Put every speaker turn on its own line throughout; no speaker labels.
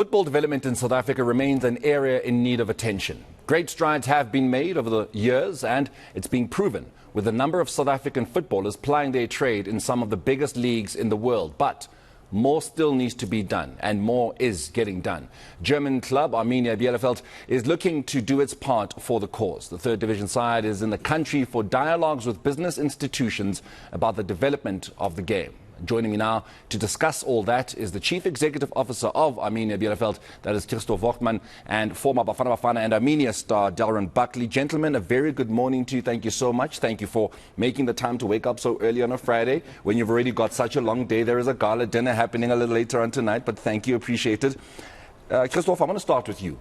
Football development in South Africa remains an area in need of attention. Great strides have been made over the years, and it's being proven with a number of South African footballers plying their trade in some of the biggest leagues in the world. But more still needs to be done, and more is getting done. German club Arminia Bielefeld is looking to do its part for the cause. The third division side is in the country for dialogues with business institutions about the development of the game. Joining me now to discuss all that is the Chief Executive Officer of Arminia Bielefeld, that is Christoph Wortmann, and former Bafana Bafana and Arminia star Delron Buckley. Gentlemen, a very good morning to you. Thank you so much. Thank you for making the time to wake up so early on a Friday when you've already got such a long day. There is a gala dinner happening a little later on tonight, but thank you, appreciate it. Christoph, I want to start with you.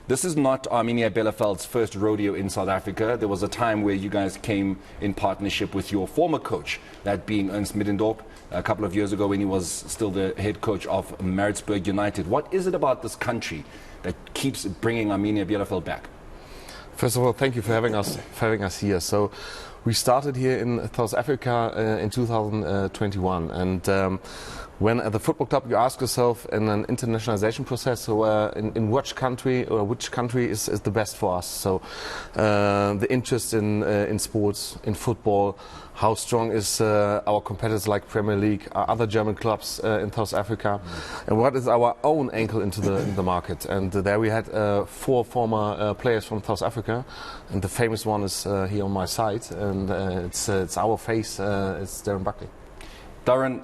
This is not Arminia Bielefeld's first rodeo in South Africa. There was a time where you guys came in partnership with your former coach, that being Ernst Middendorp, a couple of years ago when he was still the head coach of Maritzburg United. What is it about this country that keeps bringing Arminia Bielefeld back?
First of all, thank you for having us here. So we started here in South Africa in 2021, and when at the football club you ask yourself in an internationalization process, so in which country is the best for us? So the interest in sports, in football, how strong is our competitors like Premier League, other German clubs in South Africa, and what is our own angle into the market? And there we had 4 former players from South Africa, and the famous one is here on my side, and it's our face, it's Delron Buckley.
Darren,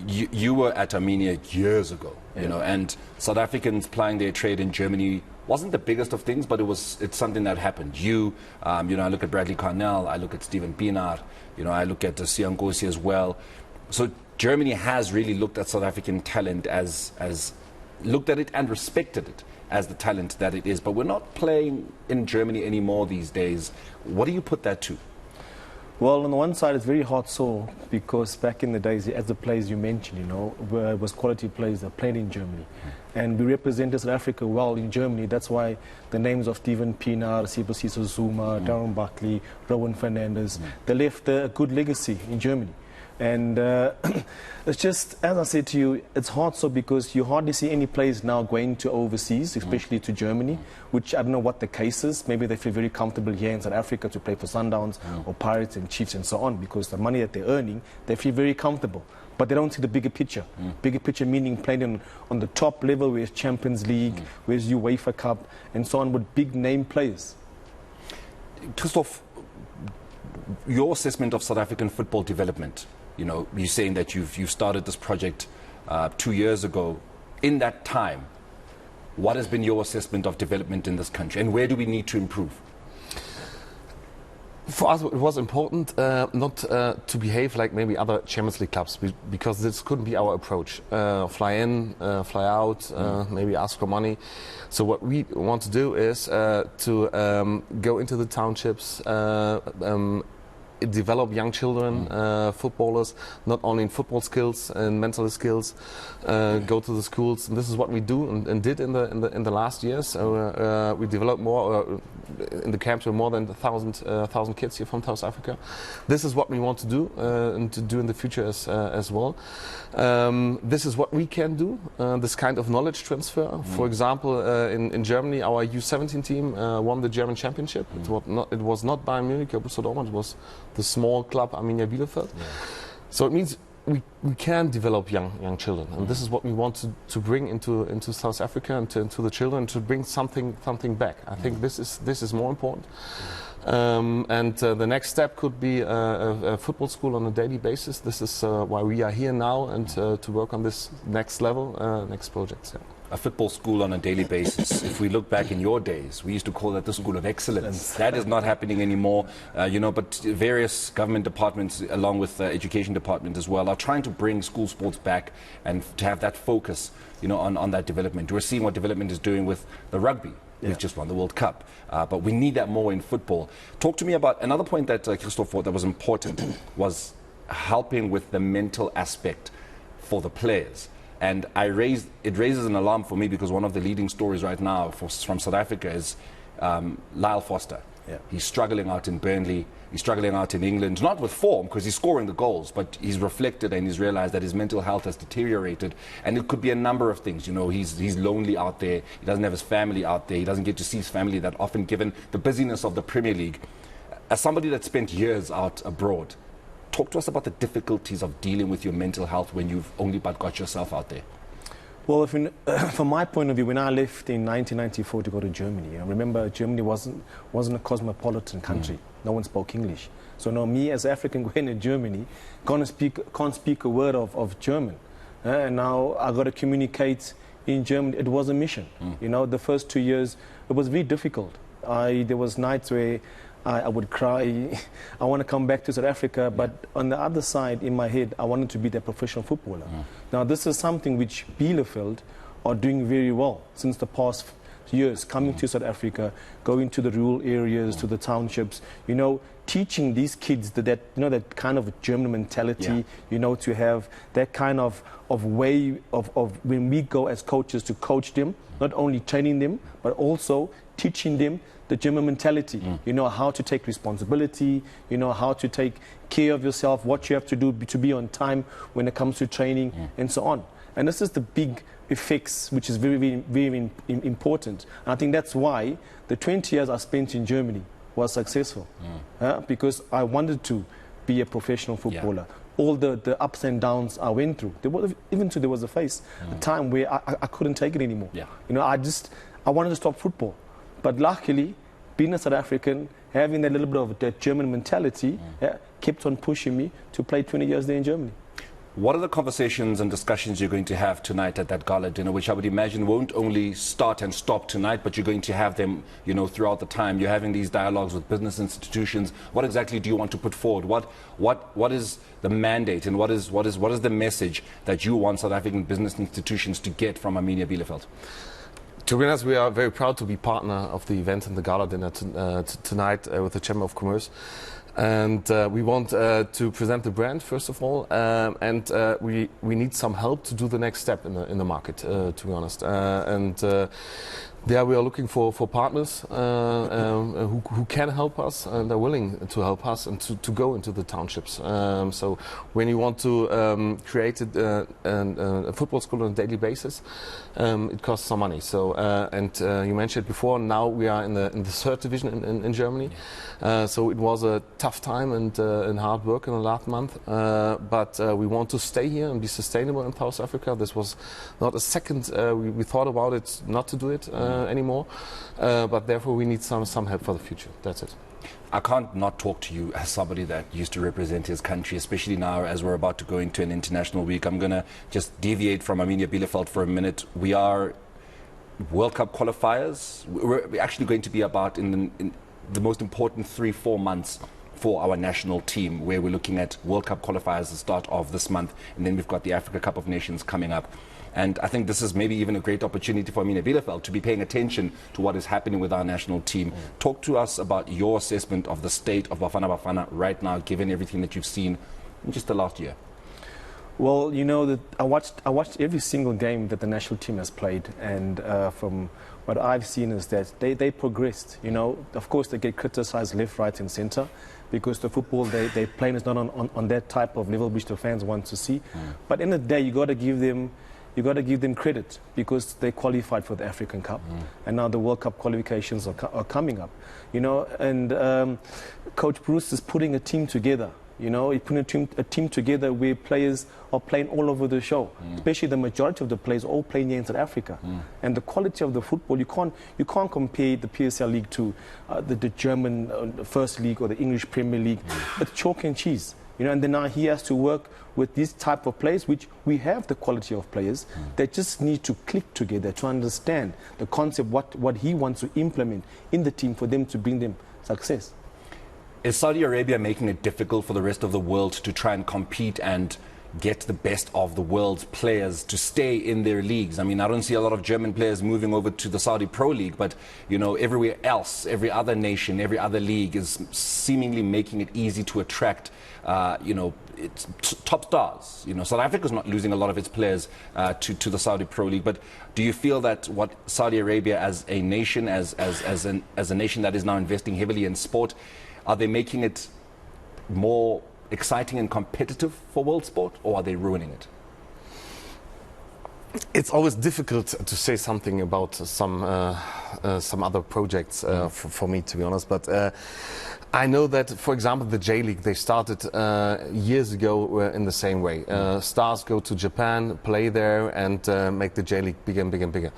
you were at Arminia years ago, you know, and South Africans plying their trade in Germany wasn't the biggest of things, but it's something that happened. You know, I look at Bradley Carnell, I look at Steven Pienaar, you know, I look at Siyankosi as well. So Germany has really looked at South African talent as looked at it and respected it as the talent that it is. But we're not playing in Germany anymore these days. What do you put that to?
Well, on the one side, it's very hard sore because back in the days, as the players you mentioned, you know, was quality players that played in Germany. And we represented South Africa well in Germany. That's why the names of Steven Pienaar, Sibusiso Zuma, Delron Buckley, Rowan Fernandez, they left a good legacy in Germany. And it's just, as I said to you, it's hard so because you hardly see any players now going to overseas, especially to Germany, which I don't know what the case is. Maybe they feel very comfortable here in South Africa to play for Sundowns or Pirates and Chiefs and so on, because the money that they're earning, they feel very comfortable. But they don't see the bigger picture. Bigger picture meaning playing on the top level, where's Champions League, where's UEFA Cup, and so on, with big name players.
Christoph, your assessment of South African football development, you know, you're saying that you've started this project 2 years ago. In that time, what has been your assessment of development in this country, and where do we need to improve?
For us, it was important not to behave like maybe other Champions League clubs, because this couldn't be our approach. Fly in, fly out, maybe ask for money. So what we want to do is to go into the townships, develop young children, footballers, not only in football skills and mental skills, go to the schools, and this is what we do and did in the last years. We developed more in the camps with more than 1,000 kids here from South Africa. This is what we want to do and to do in the future as well. This is what we can do, this kind of knowledge transfer. For example, in Germany, our U17 team won the German championship. It was not Bayern Munich or Borussia Dortmund, it was the small club Arminia Bielefeld. So it means we can develop young children, and this is what we want to bring into South Africa and to the children, to bring something back. I think this is more important. And the next step could be a football school on a daily basis. This is why we are here now, and to work on this next level, next projects. Yeah.
A football school on a daily basis. If we look back in your days, we used to call that the School of Excellence. That is not happening anymore, you know, but various government departments, along with the education department as well, are trying to bring school sports back and to have that focus, you know, on that development. We're seeing what development is doing with the rugby. We've just won the World Cup, but we need that more in football. Talk to me about another point that Christoph thought that was important, was helping with the mental aspect for the players. And it raises an alarm for me, because one of the leading stories right now from South Africa is Lyle Foster,
Yeah.
He's struggling out in Burnley. He's struggling out in England, not with form because he's scoring the goals, but he's reflected and he's realized that his mental health has deteriorated. And it could be a number of things. You know, he's lonely out there. He doesn't have his family out there. He doesn't get to see his family that often, given the busyness of the Premier League. As somebody that spent years out abroad, talk to us about the difficulties of dealing with your mental health when you've only but got yourself out there.
Well, from my point of view, when I left in 1994 to go to Germany, I remember Germany wasn't a cosmopolitan country. No one spoke English. So now me as an African going to Germany can't speak a word of German. And now I got to communicate in German. It was a mission. You know, the first 2 years, it was very difficult. There was nights where I would cry. I want to come back to South Africa, but on the other side, in my head, I wanted to be the professional footballer. Now, this is something which Bielefeld are doing very well since the past years, coming to South Africa, going to the rural areas, to the townships, you know, teaching these kids that you know, that kind of German mentality, you know, to have that kind of way of when we go as coaches to coach them, not only training them, but also teaching them the German mentality, you know, how to take responsibility, you know, how to take care of yourself, what you have to do to be on time when it comes to training, and so on. And this is the big effects, which is very, very, very important. And I think that's why the 20 years I spent in Germany was successful, because I wanted to be a professional footballer. All the ups and downs I went through, there was a phase, a time where I couldn't take it anymore. You know, I wanted to stop football. But luckily, being a South African, having that little bit of that German mentality, kept on pushing me to play 20 years there in Germany.
What are the conversations and discussions you're going to have tonight at that gala dinner, which I would imagine won't only start and stop tonight, but you're going to have them, you know, throughout the time. You're having these dialogues with business institutions. What exactly do you want to put forward? What is the mandate, and what is the message that you want South African business institutions to get from Arminia Bielefeld?
To be honest, we are very proud to be partner of the event and the gala dinner tonight with the Chamber of Commerce. And we want to present the brand, first of all, and we need some help to do the next step in the market, to be honest. There we are looking for partners who can help us, and are willing to help us and to go into the townships. So when you want to create a football school on a daily basis, it costs some money. So you mentioned before, now we are in the third division in Germany. So it was a tough time and hard work in the last month. But we want to stay here and be sustainable in South Africa. This was not a second we thought about it not to do it anymore, but therefore we need some help for the future. That's it.
I can't not talk to you as somebody that used to represent his country, especially now as we're about to go into an international week. I'm going to just deviate from Arminia Bielefeld for a minute. We are World Cup qualifiers. We're actually going to be about in the most important 3-4 months for our national team, where we're looking at World Cup qualifiers the start of this month, and then we've got the Africa Cup of Nations coming up. And I think this is maybe even a great opportunity for Arminia Bielefeld to be paying attention to what is happening with our national team. Talk to us about your assessment of the state of Bafana Bafana right now, given everything that you've seen in just the last year.
Well, you know, I watched every single game that the national team has played, and from what I've seen is that they progressed. You know, of course they get criticized left, right, and centre because the football they play is not on that type of level which the fans want to see. But in the day, you got to give them credit because they qualified for the African Cup, and now the World Cup qualifications are coming up. You know, and Coach Bruce is putting a team together. You know, he put a team together where players are playing all over the show. Especially the majority of the players are all playing here in South Africa. And the quality of the football, you can't compare the PSL League to the German First League or the English Premier League. It's chalk and cheese. You know, and then now he has to work with these type of players, which we have the quality of players that just need to click together to understand the concept, what he wants to implement in the team for them to bring them success.
Is Saudi Arabia making it difficult for the rest of the world to try and compete and, get the best of the world's players to stay in their leagues? I mean, I don't see a lot of German players moving over to the Saudi Pro League, but, you know, everywhere else, every other nation, every other league is seemingly making it easy to attract, you know, it's top stars. You know, South Africa's not losing a lot of its players to the Saudi Pro League, but do you feel that what Saudi Arabia as a nation, as a nation that is now investing heavily in sport, are they making it more exciting and competitive for world sport, or are they ruining it?
It's always difficult to say something about some other projects for me, to be honest. But I know that, for example, the J League, they started years ago in the same way. Stars go to Japan, play there, and make the J League bigger and bigger and bigger.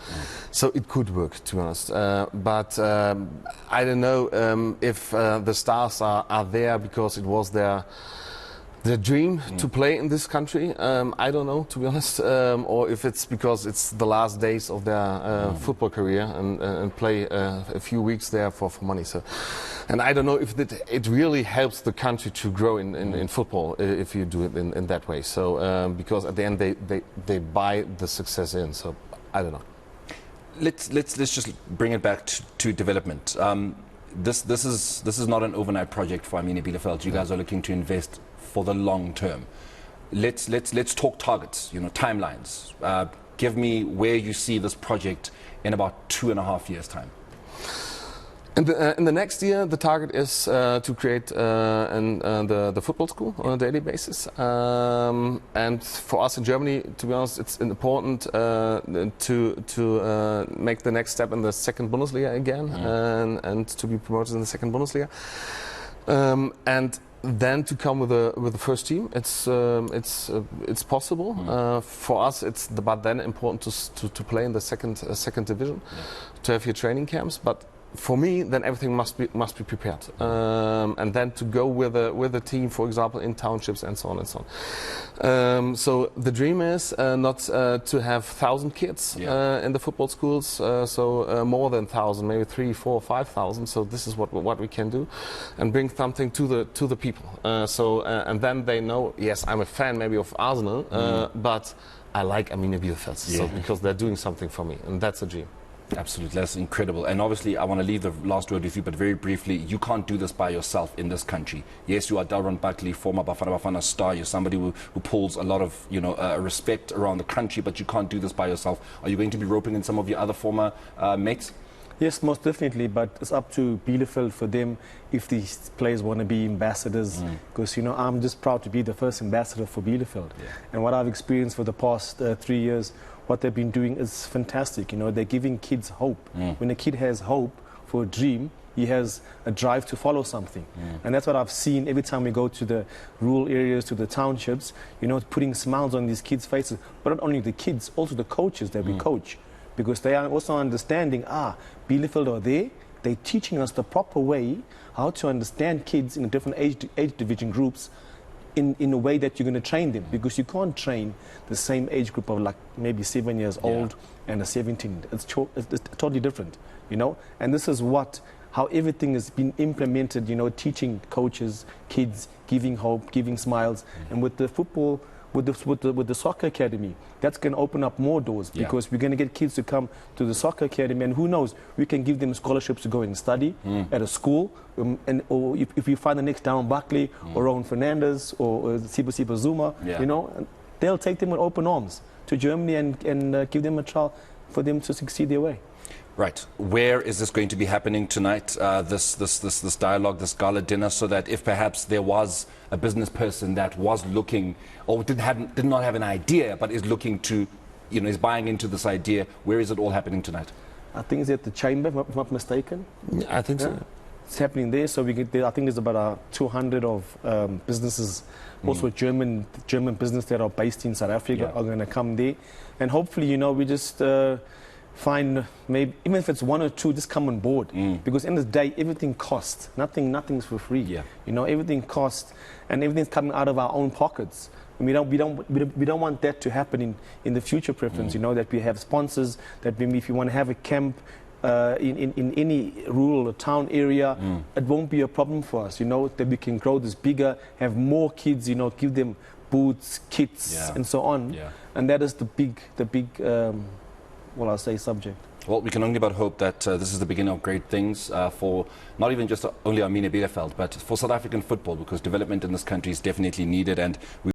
So it could work, to be honest. But I don't know if the stars are there because it was their dream to play in this country. I don't know, to be honest, or if it's because it's the last days of their football career and play a few weeks there for money. So, and I don't know if it really helps the country to grow in football if you do it in that way. So because at the end they buy the success in. So I don't know.
Let's just bring it back to development. This is not an overnight project for Arminia Bielefeld. You guys are looking to invest for the long term. Let's talk targets, you know, timelines. Give me where you see this project in about 2.5 years' time.
In the next year, the target is to create the football school on a daily basis. And for us in Germany, to be honest, it's important to make the next step in the second Bundesliga again, and to be promoted in the second Bundesliga. And then to come with the first team, it's possible. For us, it's but then important to play in the second division, to have your training camps. But for me, then everything must be prepared, and then to go with a team, for example, in townships and so on and so on. So the dream is not to have 1,000 kids in the football schools, so more than 1,000, maybe 3,000, 4,000, 5,000. So this is what we can do, and bring something to the people. And then they know, yes, I'm a fan maybe of Arsenal, but I like Arminia Bielefeld, so because they're doing something for me, and that's a dream.
Absolutely, that's incredible. And obviously, I want to leave the last word with you, but very briefly, you can't do this by yourself in this country. Yes, you are Delron Buckley, former Bafana Bafana star. You're somebody who pulls a lot of respect around the country, but you can't do this by yourself. Are you going to be roping in some of your other former mates?
Yes, most definitely, but it's up to Bielefeld for them if these players want to be ambassadors, because, you know, I'm just proud to be the first ambassador for Bielefeld. And what I've experienced for the past 3 years, what they've been doing is fantastic. You know, they're giving kids hope. When a kid has hope for a dream, he has a drive to follow something. And that's what I've seen every time we go to the rural areas, to the townships, you know, putting smiles on these kids' faces. But not only the kids, also the coaches that we coach, because they are also understanding, Bielefeld are there, they're teaching us the proper way how to understand kids in different age division groups in a way that you're going to train them, because you can't train the same age group of like maybe 7 years old and a 17. It's totally different, you know. And this is how everything has been implemented, you know, teaching coaches, kids, giving hope, giving smiles. And with the football, with the soccer academy, that's going to open up more doors, because we're going to get kids to come to the soccer academy, and who knows, we can give them scholarships to go and study at a school, or if we find the next Delron Buckley or Rowan Fernandez or Sipa Zuma, you know, they'll take them with open arms to Germany and give them a trial for them to succeed their way.
Right. Where is this going to be happening tonight, this dialogue, this gala dinner, so that if perhaps there was a business person that was looking, or did not have an idea, but is looking to, you know, is buying into this idea, where is it all happening tonight?
I think it's at the Chamber, if I'm not mistaken.
I think so.
It's happening there, so we get there. I think there's about 200 of businesses, also German business that are based in South Africa are going to come there, and hopefully, you know, we just find, maybe even if it's one or two, just come on board, because at the end of the day, everything costs. Nothing's for free. You know, everything costs, and everything's coming out of our own pockets. And we don't want that to happen in the future preference. You know, that we have sponsors, that maybe if you want to have a camp in any rural or town area, it won't be a problem for us. You know, that we can grow this bigger, have more kids. You know, give them boots, kits,
Yeah.
and so on.
Yeah.
And that is the big, well, I'll say subject.
Well, we can only but hope that this is the beginning of great things for not even just only Arminia Bielefeld, but for South African football, because development in this country is definitely needed, and we